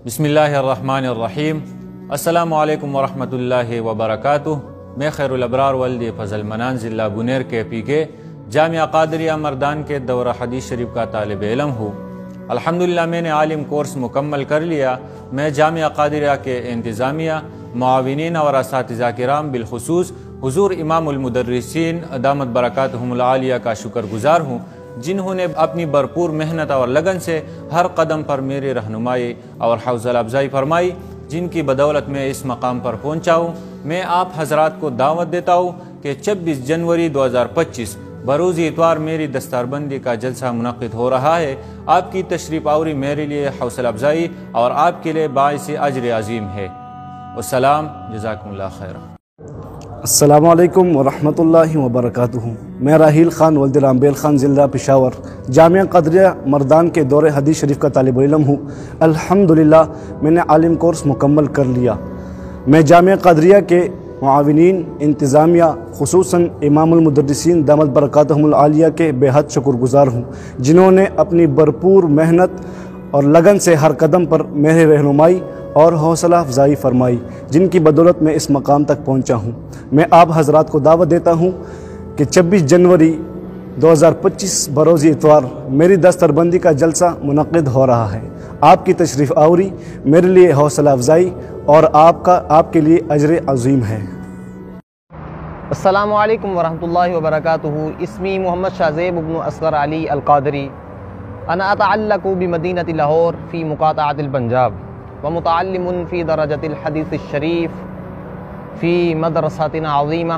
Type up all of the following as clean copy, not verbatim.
بسم اللہ الرحمن الرحیم۔ السلام علیکم ورحمۃ اللہ وبرکاتہ۔ میں خیر الابرار ولد فضل منان ضلع بنیر کے پی کے جامعہ قادریہ مردان کے دورہ حدیث شریف کا طالب علم ہوں۔ الحمدللہ میں نے عالم کورس مکمل کر لیا۔ میں جامعہ قادریہ کے انتظامیہ، معاونین اور اساتذہ کرام بالخصوص حضور امام المدرسین دامت برکاتہم العالیہ کا شکر گزار ہوں، جنہوں نے اپنی بھرپور محنت اور لگن سے ہر قدم پر میری رہنمائی اور حوصلہ افزائی فرمائی، جن کی بدولت میں اس مقام پر پہنچا ہوں۔ میں آپ حضرات کو دعوت دیتا ہوں کہ 26 جنوری 2025 بروز اتوار میری دستار بندی کا جلسہ منعقد ہو رہا ہے۔ آپ کی تشریف آوری میرے لیے حوصلہ افزائی اور آپ کے لیے باعث اجر عظیم ہے۔ والسلام، جزاکم اللہ خیر۔ السلام علیکم ورحمۃ اللہ وبرکاتہ۔ میں راحیل خان ولد رامبیل خان ضلع پشاور جامعہ قادریہ مردان کے دورہ حدیث شریف کا طالب علم ہوں۔ الحمدللہ میں نے عالم کورس مکمل کر لیا۔ میں جامعہ قادریہ کے معاونین، انتظامیہ، خصوصاً امام المدرسین دامت برکاتہم العالیہ کے بے حد شکر گزار ہوں، جنہوں نے اپنی بھرپور محنت اور لگن سے ہر قدم پر میری رہنمائی اور حوصلہ افزائی فرمائی، جن کی بدولت میں اس مقام تک پہنچا ہوں۔ میں آپ حضرات کو دعوت دیتا ہوں کہ 26 جنوری 2025 بروز اتوار میری دستار بندی کا جلسہ منعقد ہو رہا ہے۔ آپ کی تشریف آوری میرے لیے حوصلہ افزائی اور آپ کے لیے اجر عظیم ہے۔ السلام علیکم ورحمۃ اللہ وبرکاتہ۔ اسمی محمد شاذیب ابن اصغر علی القادری، انا اتعلق بمدینۃ لاہور فی مقاطعۃ الپنجاب، ومتعلم فی درجۃ الحدیث الشریف فی مدرسۃ عظیمہ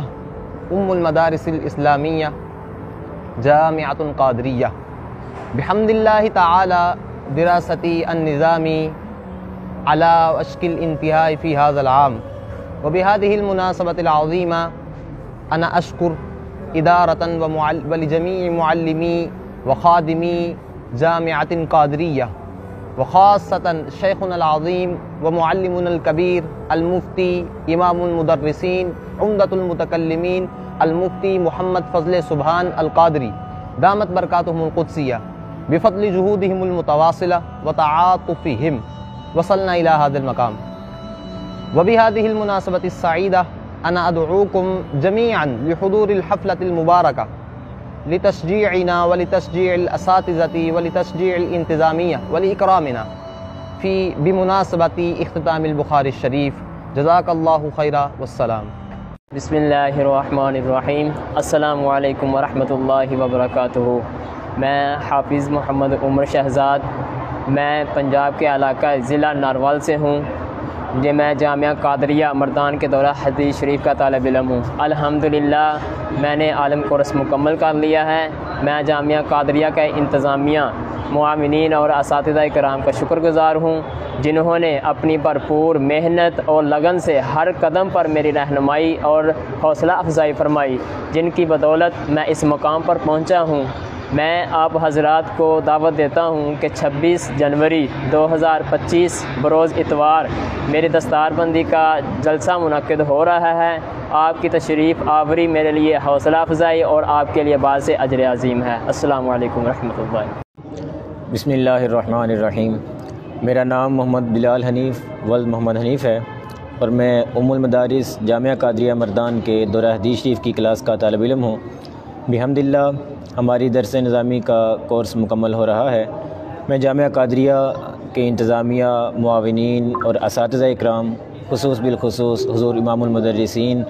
ام المدارس الاسلامیہ جامعۃ قادریہ، بحمد اللہ تعالی دراستي النظامي على وشك الانتهاء في هذا العام، وبهذه المناسبة العظيمة أنا أشكر إدارة ولجميع معلمي وخادمي جامعة قادرية، وخاصة شيخنا العظيم ومعلمنا الكبير المفتي إمام المدرسين عمدة المتكلمين المفتي محمد فضل سبحان القادری دامت برکاتہم القدسیہ، بفضل جهودهم المتواصلة وتعاطفهم وصلنا إلى هذا المقام. وبهذه المناسبة السعيدة أنا أدعوكم جميعا لحضور الحفلة المباركة لتشجيعنا ولتشجيع الأساتذة ولتشجيع الانتظامية ولإكرامنا بمناسبة اختتام البخاري الشريف. جزاك الله خيرا والسلام۔ بسم اللہ الرحمن الرحیم۔ السلام علیکم ورحمۃ اللہ وبرکاتہ۔ میں حافظ محمد عمر شہزاد، میں پنجاب کے علاقہ ضلع ناروال سے ہوں۔ میں جامعہ قادریہ مردان کے دورہ حدیث شریف کا طالب علم ہوں۔ الحمدللہ میں نے عالم کورس مکمل کر لیا ہے۔ میں جامعہ قادریہ کا انتظامیہ، معاونین اور اساتذہ کرام کا شکر گزار ہوں، جنہوں نے اپنی بھرپور محنت اور لگن سے ہر قدم پر میری رہنمائی اور حوصلہ افزائی فرمائی، جن کی بدولت میں اس مقام پر پہنچا ہوں۔ میں آپ حضرات کو دعوت دیتا ہوں کہ 26 جنوری 2025 بروز اتوار میری دستار بندی کا جلسہ منعقد ہو رہا ہے۔ آپ کی تشریف آوری میرے لیے حوصلہ افزائی اور آپ کے لیے باعث اجر عظیم ہے۔ السلام علیکم ورحمۃ اللہ۔ بسم اللہ الرحمن الرحیم۔ میرا نام محمد بلال حنیف ولد محمد حنیف ہے، اور میں ام المدارس جامعہ قادریہ مردان کے دورہ حدیث شریف کی کلاس کا طالب علم ہوں۔ بحمدللہ ہماری درس نظامی کا کورس مکمل ہو رہا ہے۔ میں جامعہ قادریہ کے انتظامیہ، معاونین اور اساتذہ اکرام، بالخصوص حضور امام المدرسین،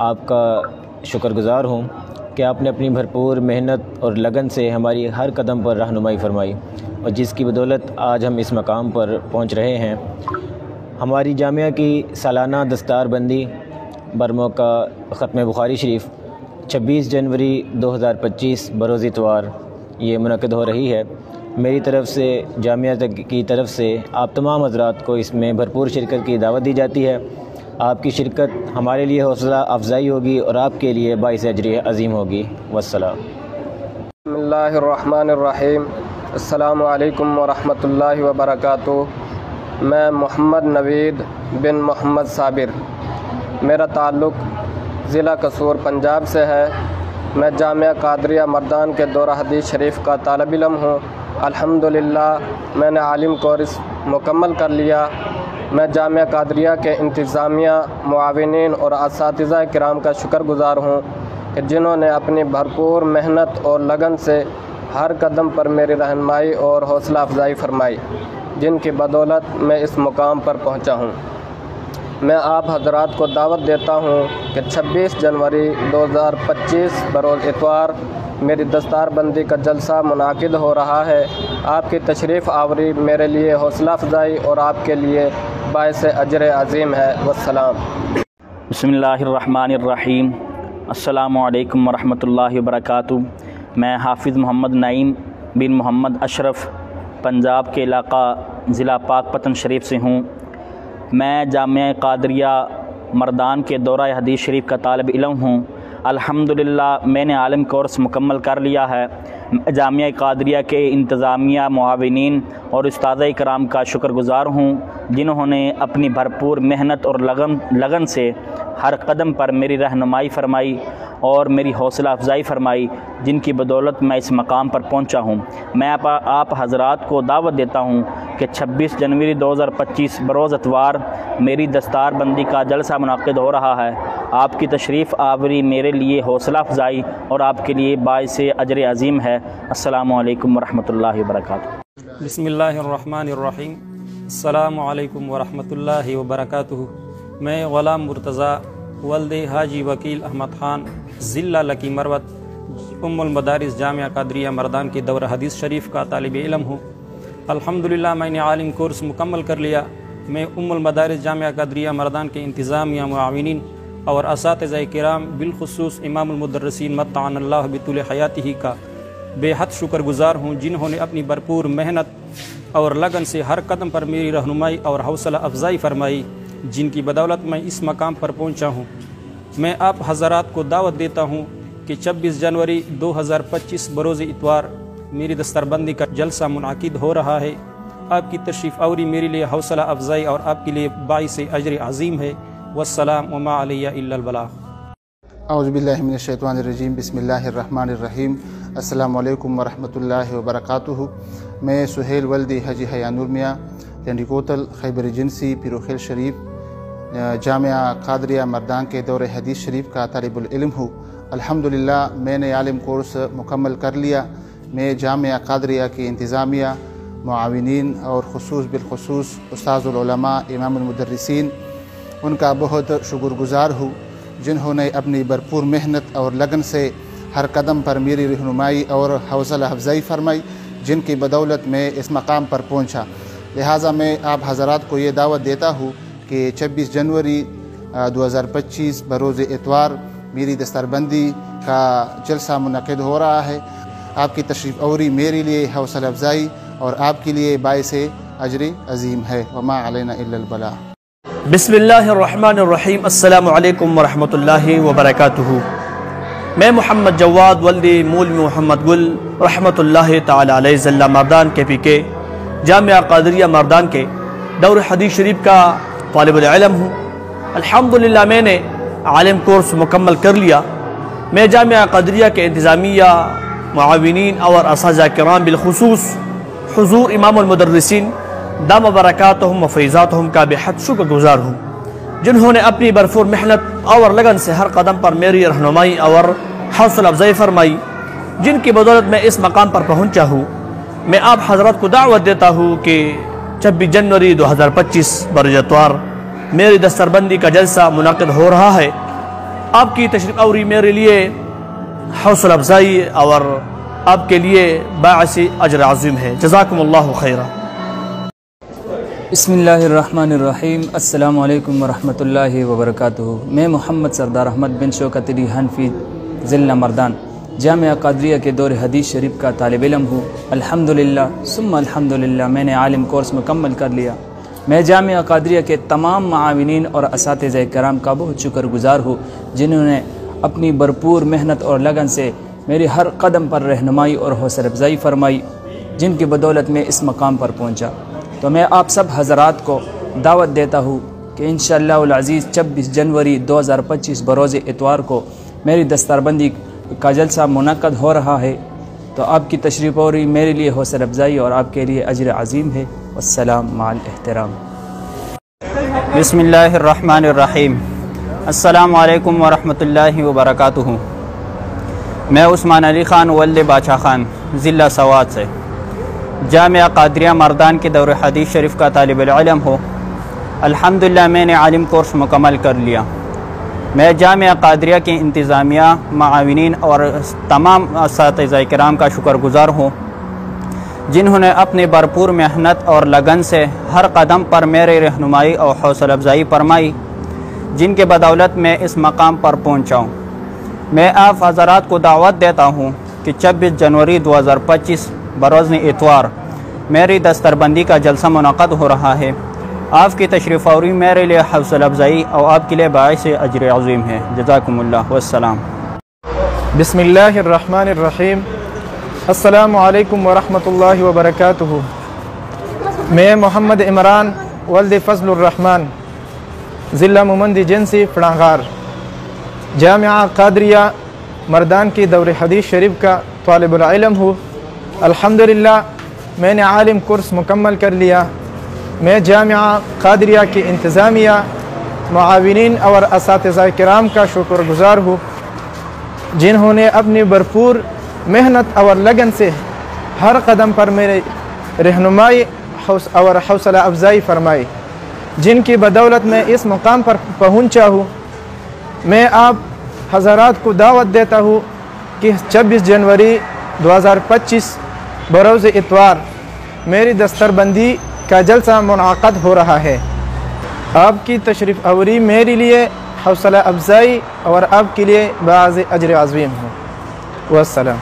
آپ کا شکر گزار ہوں کہ آپ نے اپنی بھرپور محنت اور لگن سے ہماری ہر قدم پر رہنمائی فرمائی، اور جس کی بدولت آج ہم اس مقام پر پہنچ رہے ہیں۔ ہماری جامعہ کی سالانہ دستار بندی برموقع ختم بخاری شریف 26 جنوری 2025 بروز اتوار یہ منعقد ہو رہی ہے۔ میری طرف سے، جامعہ کی طرف سے آپ تمام حضرات کو اس میں بھرپور شرکت کی دعوت دی جاتی ہے۔ آپ کی شرکت ہمارے لیے حوصلہ افزائی ہوگی اور آپ کے لیے باعث اجر عظیم ہوگی۔ والسلام۔ بسم اللہ الرحمن الرحیم۔ السلام علیکم ورحمۃ اللہ وبرکاتہ۔ میں محمد نوید بن محمد صابر، میرا تعلق ضلع قصور پنجاب سے ہے۔ میں جامعہ قادریہ مردان کے دورہ حدیث شریف کا طالب علم ہوں۔ الحمدللہ میں نے عالم کورس مکمل کر لیا، میں جامعہ قادریہ کے انتظامیہ، معاونین اور اساتذہ کرام کا شکر گزار ہوں کہ جنہوں نے اپنی بھرپور محنت اور لگن سے ہر قدم پر میری رہنمائی اور حوصلہ افزائی فرمائی، جن کی بدولت میں اس مقام پر پہنچا ہوں۔ میں آپ حضرات کو دعوت دیتا ہوں کہ 26 جنوری 2025 بروز اتوار میری دستار بندی کا جلسہ منعقد ہو رہا ہے۔ آپ کی تشریف آوری میرے لیے حوصلہ افزائی اور آپ کے لیے باعث اجر عظیم ہے۔ والسلام۔ بسم اللہ الرحمن الرحیم۔ السلام علیکم ورحمۃ اللہ وبرکاتہ۔ میں حافظ محمد نعیم بن محمد اشرف پنجاب کے علاقہ ضلع پاک پتن شریف سے ہوں۔ میں جامعہ قادریہ مردان کے دورہ حدیث شریف کا طالب علم ہوں۔ الحمدللہ میں نے عالم کورس مکمل کر لیا ہے۔ جامعہ قادریہ کے انتظامیہ، معاونین اور استاد کرام کا شکر گزار ہوں، جنہوں نے اپنی بھرپور محنت اور لگن سے ہر قدم پر میری رہنمائی فرمائی اور میری حوصلہ افزائی فرمائی، جن کی بدولت میں اس مقام پر پہنچا ہوں۔ میں آپ حضرات کو دعوت دیتا ہوں کہ 26 جنوری 2025 بروز اتوار میری دستار بندی کا جلسہ منعقد ہو رہا ہے۔ آپ کی تشریف آوری میرے لیے حوصلہ افزائی اور آپ کے لیے باعث اجر عظیم ہے۔ السلام علیکم ورحمۃ اللہ وبرکاتہ۔ بسم اللہ الرحمن الرحیم۔ السلام علیکم ورحمۃ اللہ وبرکاتہ۔ میں غلام مرتضیٰ ولد حاجی وکیل احمد خان ضلع لکی مروت المدارس جامعہ قادریہ مردان کی دورہ حدیث شریف کا طالب علم ہوں۔ الحمدللہ میں نے عالم کورس مکمل کر لیا۔ میں المدارس جامعہ قادریہ مردان کے انتظامیہ، معاونین اور اساتذہ کرام بالخصوص امام المدرسین متعن اللہ بطول حیاتہ کا بے حد شکر گزار ہوں، جنہوں نے اپنی بھرپور محنت اور لگن سے ہر قدم پر میری رہنمائی اور حوصلہ افزائی فرمائی، جن کی بدولت میں اس مقام پر پہنچا ہوں۔ میں آپ حضرات کو دعوت دیتا ہوں کہ 26 جنوری 2025 بروز اتوار میری دستربندی کا جلسہ منعقد ہو رہا ہے۔ آپ کی تشریف آوری میرے لیے حوصلہ افزائی اور آپ کے لیے باعث اجر عظیم ہے۔ والسلام وما علیہ الا البلاغ۔ اعوذ باللہ من الشیطان الرجیم۔ بسم اللہ الرحمن الرحیم۔ السلام علیکم ورحمۃ اللہ وبرکاتہ۔ میں سہیل ولد حاجی حیانور میاں ٹنڈی کوتل خیبر جنسی پیروخیل شریف جامعہ قادریہ مردان کے دورہ حدیث شریف کا طالب العلم ہوں۔ الحمدللہ میں نے عالم کورس مکمل کر لیا۔ میں جامعہ قادریہ کے انتظامیہ، معاونین اور بالخصوص استاذ العلماء، امام المدرسین ان کا بہت شکر گزار ہوں، جنہوں نے اپنی بھرپور محنت اور لگن سے ہر قدم پر میری رہنمائی اور حوصلہ افزائی فرمائی، جن کی بدولت میں اس مقام پر پہنچا۔ لہٰذا میں آپ حضرات کو یہ دعوت دیتا ہوں کہ 26 جنوری 2025 بروز اتوار میری دستربندی کا جلسہ منعقد ہو رہا ہے۔ آپ کی تشریف آوری میرے لیے حوصلہ افزائی اور آپ کے لیے باعث اجر عظیم ہے۔ وما علینا الا البلاغ۔ بسم اللہ الرحمن الرحیم۔ السلام علیکم ورحمۃ اللہ وبرکاتہ۔ میں محمد جواد ولد مولوی محمد گل رحمۃ اللہ تعالی علیہ ضلع مردان کے پی کے جامعہ قادریہ مردان کے دور حدیث شریف کا طالب العلم ہوں۔ الحمدللہ میں نے عالم کورس مکمل کر لیا۔ میں جامعہ قادریہ کے انتظامیہ، معاونین اور اساتذہ کرام بالخصوص حضور امام المدرسین دام برکاتہم و فیضاتہم کا بے حد شکر گزار ہوں، جنہوں نے اپنی بھرپور محنت اور لگن سے ہر قدم پر میری رہنمائی اور حوصلہ افزائی فرمائی، جن کی بدولت میں اس مقام پر پہنچا ہوں۔ میں آپ حضرات کو دعوت دیتا ہوں کہ 26 جنوری 2025 بروز اتوار میری دستربندی کا جلسہ منعقد ہو رہا ہے۔ آپ کی تشریف آوری میرے لیے حوصلہ افزائی اور آپ کے لیے باعث اجر عظیم ہے۔ جزاکم اللہ خیرا۔ بسم اللہ الرحمن الرحیم۔ السلام علیکم ورحمۃ اللہ وبرکاتہ۔ میں محمد سردار احمد بن شوکت علی حنفی ضلع مردان جامعہ قادریہ کے دور حدیث شریف کا طالب علم ہوں۔ الحمدللہ ثم الحمدللہ میں نے عالم کورس مکمل کر لیا۔ میں جامعہ قادریہ کے تمام معاونین اور اساتذہ کرام کا بہت شکر گزار ہوں، جنہوں نے اپنی بھرپور محنت اور لگن سے میری ہر قدم پر رہنمائی اور حوصلہ افزائی فرمائی، جن کی بدولت میں اس مقام پر پہنچا۔ تو میں آپ سب حضرات کو دعوت دیتا ہوں کہ انشاءاللہ العزیز 26 جنوری 2025 بروز اتوار کو میری دستربندی کا جلسہ منعقد ہو رہا ہے۔ تو آپ کی تشریف آوری میرے لیے حوصلہ افزائی اور آپ کے لیے اجر عظیم ہے۔ والسلام مع الاحترام۔ بسم اللہ الرحمن الرحیم۔ السلام علیکم ورحمۃ اللہ وبرکاتہ۔ میں عثمان علی خان ولد باچا خان ضلع سوات سے جامعہ قادریہ مردان کے دور حدیث شریف کا طالب العلم ہوں۔ الحمدللہ میں نے عالم کورس مکمل کر لیا۔ میں جامعہ قادریہ کے انتظامیہ، معاونین اور تمام اساتذہ کرام کا شکر گزار ہوں، جنہوں نے اپنی بھرپور محنت اور لگن سے ہر قدم پر میری رہنمائی اور حوصلہ افزائی فرمائی، جن کے بدولت میں اس مقام پر پہنچا ہوں۔ میں آپ حضرات کو دعوت دیتا ہوں کہ 26 جنوری 2025 بروز اتوار میری دستربندی کا جلسہ منعقد ہو رہا ہے۔ آپ کی تشریف آوری میرے لیے حوصلہ افزائی اور آپ کے لیے باعث اجر عظیم ہے۔ جزاکم اللہ والسلام۔ بسم اللہ الرحمن الرحیم۔ السلام علیکم ورحمۃ اللہ وبرکاتہ۔ میں محمد عمران ولد فضل الرحمن ضلع مومندی جنسی فرانغار جامعہ قادریہ مردان کی دور حدیث شریف کا طالب العلم ہوں۔ الحمدللہ میں نے عالم کورس مکمل کر لیا۔ میں جامعہ قادریہ کی انتظامیہ، معاونین اور اساتذہ کرام کا شکر گزار ہوں، جنہوں نے اپنی بھرپور محنت اور لگن سے ہر قدم پر میرے رہنمائی اور حوصلہ افزائی فرمائی، جن کی بدولت میں اس مقام پر پہنچا ہوں۔ میں آپ حضرات کو دعوت دیتا ہوں کہ 26 جنوری 2025 بروز اتوار میری دستربندی کا جلسہ منعقد ہو رہا ہے۔ آپ کی تشریف آوری میرے لیے حوصلہ افزائی اور آپ کے لیے باعث اجر عظیم ہو۔ والسلام۔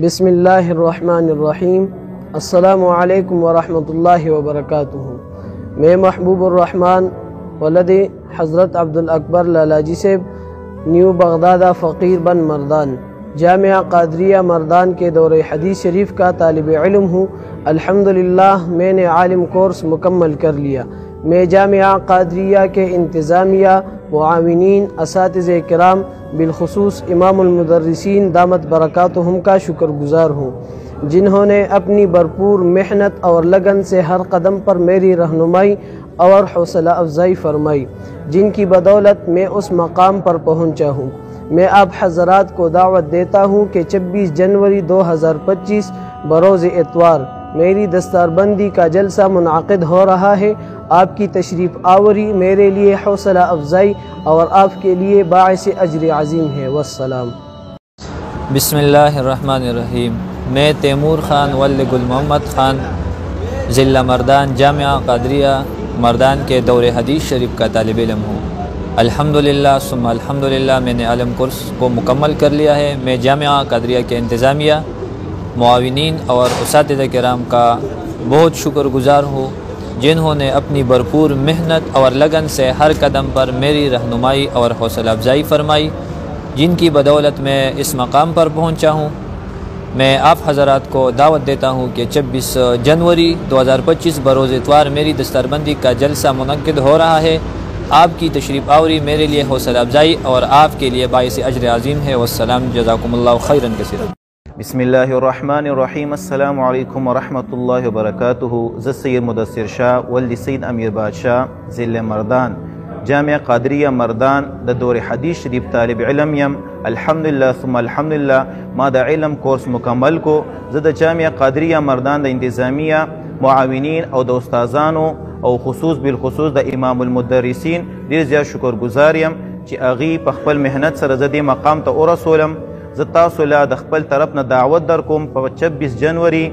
بسم اللہ الرحمن الرحیم۔ السلام علیکم ورحمۃ اللہ وبرکاتہ۔ میں محبوب الرحمن ولد حضرت عبد الاکبر لالاجی سے نیو بغدادہ فقیر بن مردان جامعہ قادریہ مردان کے دور حدیث شریف کا طالب علم ہوں۔ الحمدللہ میں نے عالم کورس مکمل کر لیا۔ میں جامعہ قادریہ کے انتظامیہ، معاونین، اساتذہ کرام، بالخصوص امام المدرسین دامت برکاتہم کا شکر گزار ہوں، جنہوں نے اپنی بھرپور محنت اور لگن سے ہر قدم پر میری رہنمائی اور حوصلہ افزائی فرمائی، جن کی بدولت میں اس مقام پر پہنچا ہوں۔ میں آپ حضرات کو دعوت دیتا ہوں کہ 26 جنوری 2025 بروز اتوار میری دستربندی کا جلسہ منعقد ہو رہا ہے۔ آپ کی تشریف آوری میرے لیے حوصلہ افزائی اور آپ کے لیے باعث اجر عظیم ہے۔ والسلام۔ بسم اللہ الرحمن الرحیم۔ میں تیمور خان ولد گل محمد خان ضلع مردان جامعہ قادریہ مردان کے دور حدیث شریف کا طالب علم ہوں۔ الحمدللہ ثم الحمدللہ میں نے عالم کورس کو مکمل کر لیا ہے۔ میں جامعہ قادریہ کے انتظامیہ، معاونین اور اساتذہ کرام کا بہت شکر گزار ہوں، جنہوں نے اپنی بھرپور محنت اور لگن سے ہر قدم پر میری رہنمائی اور حوصلہ افزائی فرمائی، جن کی بدولت میں اس مقام پر پہنچا ہوں۔ میں آپ حضرات کو دعوت دیتا ہوں کہ 26 جنوری 2025 بروز اتوار میری دستربندی کا جلسہ منعقد ہو رہا ہے۔ آپ کی تشریف آوری میرے لیے حوصلہ افزائی اور آپ کے لیے باعث اجر عظیم ہے۔ والسلام۔ جزاکم اللہ خیرا کثیرا۔ بسم اللہ الرحمن الرحیم۔ السلام علیکم ورحمۃ اللہ وبرکاتہ۔ ز سید مدثر شاہ ولد سید امیر بادشاہ ضلع مردان جامعہ قادریہ مردان د دور حدیث شریف طالب علم یم۔ الحمدللہ ثم الحمدللہ ما دا علم کورس مکمل کو زد جامعہ قادریہ مردان د انتظامیہ، معاونین او د استازانو او خصوص بالخصوص د امام المدرسین ډیر زیات شکر گزار یم چې اغي په خپل مهنت سره زدي مقام ته ورسولم۔ زه تاسو له د خپل طرف نه دعوت در کوم په 26 جنوری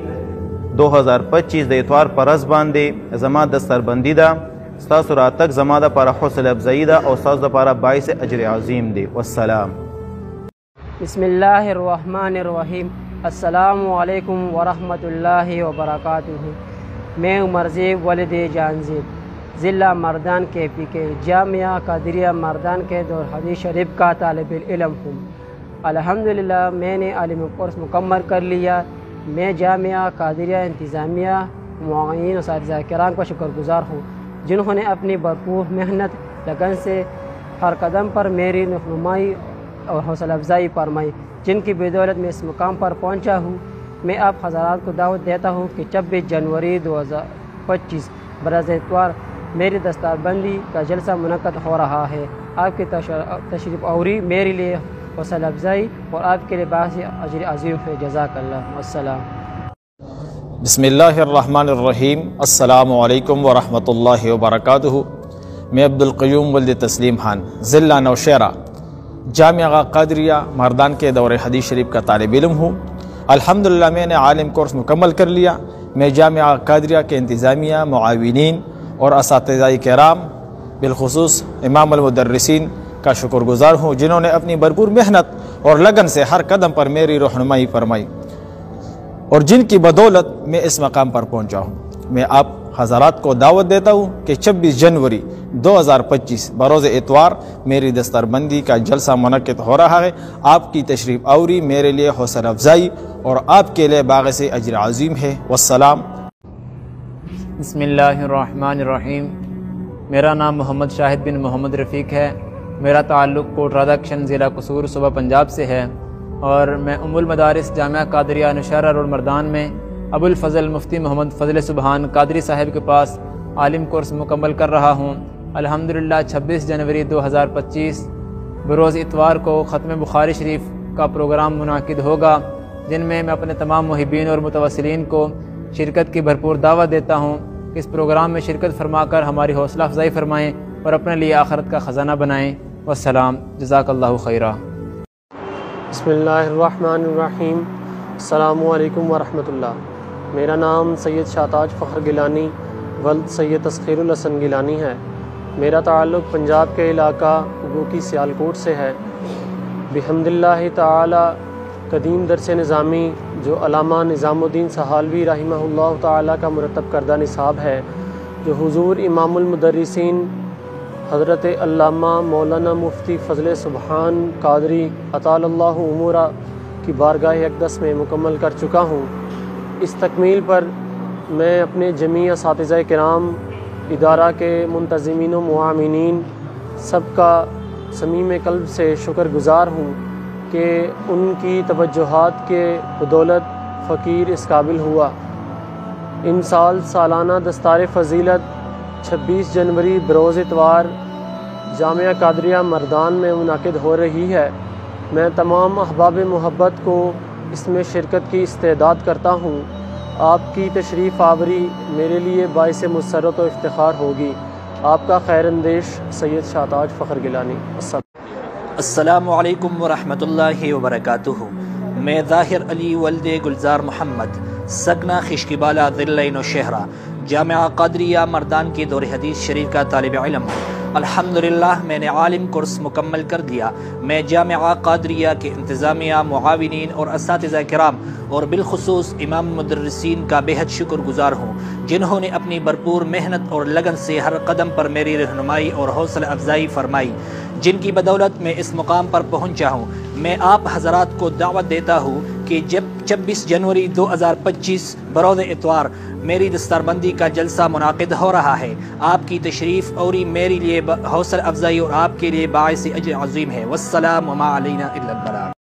2025 د اتوار پر ورځ باندې زما دستربندي ده، ستاسو راتګ زما دپاره حوصله افزایی ده او ستاسو دپاره باعث اجر عظیم دی۔ والسلام۔ بسم اللہ الرحمن الرحیم۔ السلام علیکم ورحمۃ اللہ وبرکاتہ۔ میں عمر زیب ولد جانزیب ضلع مردان کے پی کے جامعہ قادریہ مردان کے دور حدیث شریف کا طالب علم ہوں۔ الحمدللہ میں نے عالم کورس مکمل کر لیا۔ میں جامعہ قادریہ انتظامیہ، معاونین اساتذہ کرام کا شکر گزار ہوں، جنہوں نے اپنی بھرپور محنت لگن سے ہر قدم پر میری رہنمائی اور حوصلہ افزائی فرمائی، جن کی بدولت میں اس مقام پر پہنچا ہوں۔ میں آپ حضرات کو دعوت دیتا ہوں کہ 26 جنوری 2025 بروز اتوار میری دستار بندی کا جلسہ منعقد ہو رہا ہے۔ آپ کی تشریف آوری میرے لیے حوصلہ افزائی اور آپ کے لیے باعث اجر عظیم ہے۔ جزاک اللہ۔ السلام۔ بسم اللہ الرحمن الرحیم۔ السلام علیکم ورحمۃ اللہ وبرکاتہ۔ میں عبدالقیوم ولد تسلیم خان ضلع نوشہرہ جامعہ قادریہ مردان کے دور حدیث شریف کا طالب علم ہوں۔ الحمدللہ میں نے عالم کورس مکمل کر لیا۔ میں جامعہ قادریہ کے انتظامیہ، معاونین اور اساتذہ کرام بالخصوص امام المدرسین کا شکر گزار ہوں، جنہوں نے اپنی بھرپور محنت اور لگن سے ہر قدم پر میری رہنمائی فرمائی اور جن کی بدولت میں اس مقام پر پہنچا ہوں۔ میں آپ حضرات کو دعوت دیتا ہوں کہ 26 جنوری 2025 بروز اتوار میری دستار بندی کا جلسہ منعقد ہو رہا ہے۔ آپ کی تشریف آوری میرے لیے حوصلہ افزائی اور آپ کے لیے باعث اجر عظیم ہے۔ والسلام۔ بسم اللہ الرحمن الرحیم۔ میرا نام محمد شاہد بن محمد رفیق ہے۔ میرا تعلق کوٹ رادھاکشن ضلع قصور صوبہ پنجاب سے ہے اور میں ام المدارس جامعہ قادریہ نوشہرہ روڈ مردان میں ابو الفضل مفتی محمد فضل سبحان قادری صاحب کے پاس عالم کورس مکمل کر رہا ہوں۔ الحمدللہ 26 جنوری 2025 بروز اتوار کو ختم بخاری شریف کا پروگرام منعقد ہوگا، جن میں اپنے تمام محبین اور متوسلین کو شرکت کی بھرپور دعوت دیتا ہوں کہ اس پروگرام میں شرکت فرما کر ہماری حوصلہ افزائی فرمائیں اور اپنے لیے آخرت کا خزانہ بنائیں۔ والسلام۔ جزاک اللہ خیرہ۔ بسم اللہ الرحمن الرحیم۔ السلام علیکم ورحمۃ اللہ۔ میرا نام سید شاہتاج فخر گیلانی ولد سید تسخیر الحسن گیلانی ہے۔ میرا تعلق پنجاب کے علاقہ گوکی سیالکوٹ سے ہے۔ بحمد اللہ تعالی قدیم درس نظامی جو علامہ نظام الدین سہالوی رحمہ اللہ تعالی کا مرتب کردہ نصاب ہے، جو حضور امام المدرسین حضرت علامہ مولانا مفتی فضل سبحان قادری اطال اللہ عمرہ کی بارگاہ اقدس میں مکمل کر چکا ہوں۔ اس تکمیل پر میں اپنے جمیع اساتذہ کرام، ادارہ کے منتظمین و معاونین سب کا صمیم قلب سے شکر گزار ہوں کہ ان کی توجہات کے بدولت فقیر اس قابل ہوا۔ ان سال سالانہ دستار فضیلت 26 جنوری بروز اتوار جامعہ قادریہ مردان میں منعقد ہو رہی ہے۔ میں تمام احباب محبت کو اس میں شرکت کی استعداد کرتا ہوں۔ آپ کی تشریف آوری میرے لیے باعث مسرت و افتخار ہوگی۔ آپ کا خیر اندیش سید شاہتاج فخر گیلانی۔ السلام علیکم ورحمۃ اللہ وبرکاتہ۔ میں ظاہر علی ولد گلزار محمد سکنہ خشکیبالہ ضلع نوشہرہ جامعہ قادریہ مردان کی دور حدیث شریف کا طالب علم ہوں۔ الحمدللہ میں نے عالم کورس مکمل کر دیا۔ میں جامعہ قادریہ کے انتظامیہ، معاونین اور اساتذہ کرام اور بالخصوص امام مدرسین کا بے حد شکر گزار ہوں، جنہوں نے اپنی بھرپور محنت اور لگن سے ہر قدم پر میری رہنمائی اور حوصلہ افزائی فرمائی، جن کی بدولت میں اس مقام پر پہنچا ہوں۔ میں آپ حضرات کو دعوت دیتا ہوں کہ جب 26 جنوری 2025 بروز اتوار میری دستاربندی کا جلسہ منعقد ہو رہا ہے۔ آپ کی تشریف اوری میرے لیے حوصلہ افزائی اور آپ کے لیے باعث اجر عظیم ہے۔ والسلام وما علینا الا البلاغ۔